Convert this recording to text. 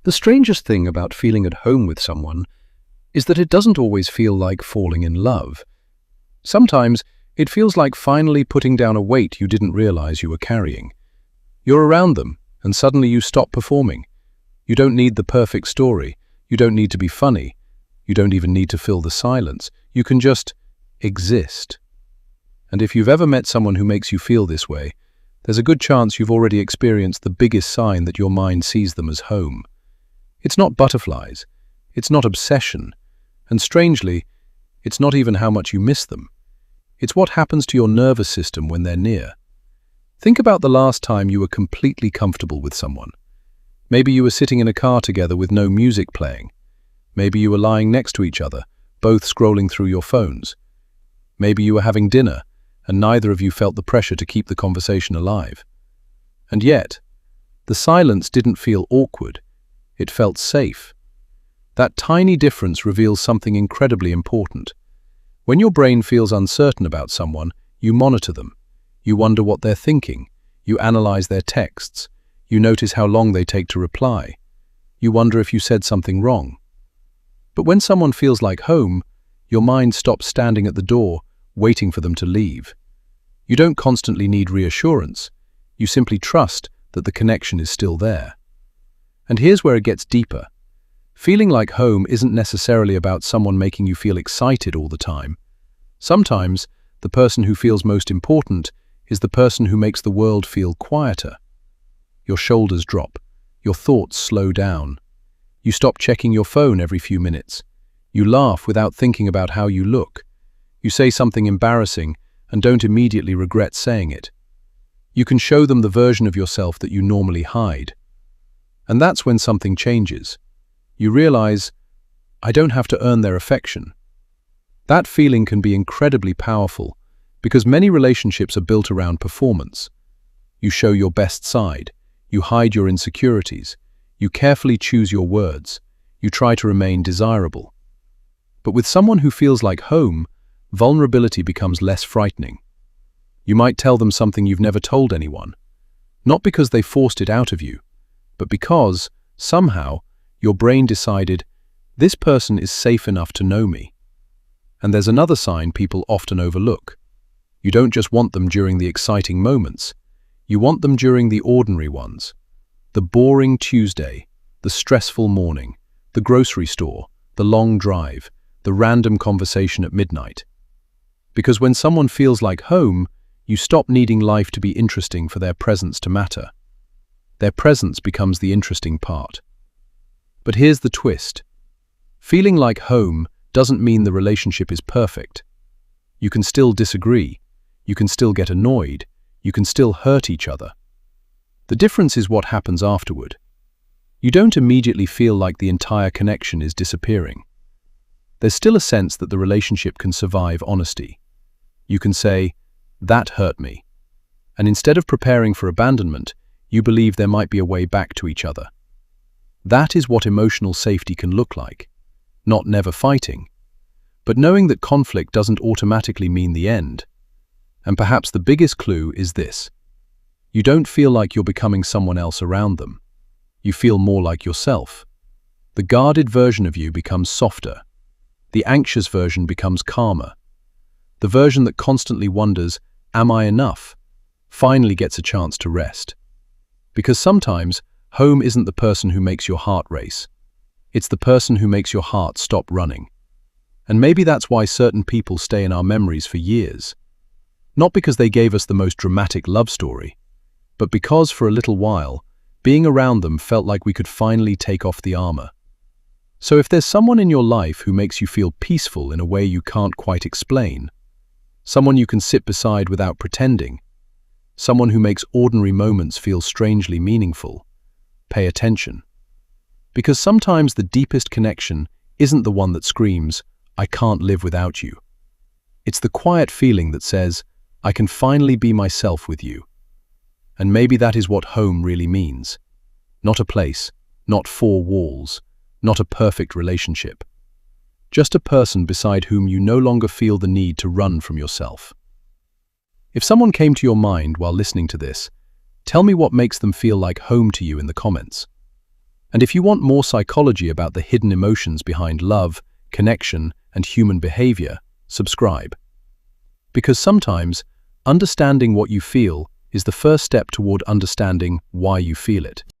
The strangest thing about feeling at home with someone is that it doesn't always feel like falling in love. Sometimes it feels like finally putting down a weight you didn't realize you were carrying. You're around them, and suddenly you stop performing. You don't need the perfect story. You don't need to be funny. You don't even need to fill the silence. You can just exist. And if you've ever met someone who makes you feel this way, there's a good chance you've already experienced the biggest sign that your mind sees them as home. It's not butterflies. It's not obsession. And strangely, it's not even how much you miss them. It's what happens to your nervous system when they're near. Think about the last time you were completely comfortable with someone. Maybe you were sitting in a car together with no music playing. Maybe you were lying next to each other, both scrolling through your phones. Maybe you were having dinner, and neither of you felt the pressure to keep the conversation alive. And yet, the silence didn't feel awkward. It felt safe. That tiny difference reveals something incredibly important. When your brain feels uncertain about someone, you monitor them. You wonder what they're thinking. You analyze their texts. You notice how long they take to reply. You wonder if you said something wrong. But when someone feels like home, your mind stops standing at the door, waiting for them to leave. You don't constantly need reassurance. You simply trust that the connection is still there. And here's where it gets deeper. Feeling like home isn't necessarily about someone making you feel excited all the time. Sometimes, the person who feels most important is the person who makes the world feel quieter. Your shoulders drop. Your thoughts slow down. You stop checking your phone every few minutes. You laugh without thinking about how you look. You say something embarrassing and don't immediately regret saying it. You can show them the version of yourself that you normally hide. And that's when something changes. You realize, I don't have to earn their affection. That feeling can be incredibly powerful because many relationships are built around performance. You show your best side. You hide your insecurities. You carefully choose your words. You try to remain desirable. But with someone who feels like home, vulnerability becomes less frightening. You might tell them something you've never told anyone, not because they forced it out of you, but because, somehow, your brain decided, this person is safe enough to know me. And there's another sign people often overlook. You don't just want them during the exciting moments. You want them during the ordinary ones. The boring Tuesday, the stressful morning, the grocery store, the long drive, the random conversation at midnight. Because when someone feels like home, you stop needing life to be interesting for their presence to matter. Their presence becomes the interesting part. But here's the twist. Feeling like home doesn't mean the relationship is perfect. You can still disagree. You can still get annoyed. You can still hurt each other. The difference is what happens afterward. You don't immediately feel like the entire connection is disappearing. There's still a sense that the relationship can survive honesty. You can say, that hurt me. And instead of preparing for abandonment, you believe there might be a way back to each other. That is what emotional safety can look like. Not never fighting, but knowing that conflict doesn't automatically mean the end. And perhaps the biggest clue is this. You don't feel like you're becoming someone else around them. You feel more like yourself. The guarded version of you becomes softer. The anxious version becomes calmer. The version that constantly wonders, am I enough, finally gets a chance to rest. Because sometimes, home isn't the person who makes your heart race. It's the person who makes your heart stop running. And maybe that's why certain people stay in our memories for years. Not because they gave us the most dramatic love story, but because for a little while, being around them felt like we could finally take off the armor. So if there's someone in your life who makes you feel peaceful in a way you can't quite explain, someone you can sit beside without pretending, someone who makes ordinary moments feel strangely meaningful, pay attention. Because sometimes the deepest connection isn't the one that screams, I can't live without you. It's the quiet feeling that says, I can finally be myself with you. And maybe that is what home really means. Not a place, not four walls, not a perfect relationship. Just a person beside whom you no longer feel the need to run from yourself. If someone came to your mind while listening to this, tell me what makes them feel like home to you in the comments. And if you want more psychology about the hidden emotions behind love, connection, and human behavior, subscribe. Because sometimes, understanding what you feel is the first step toward understanding why you feel it.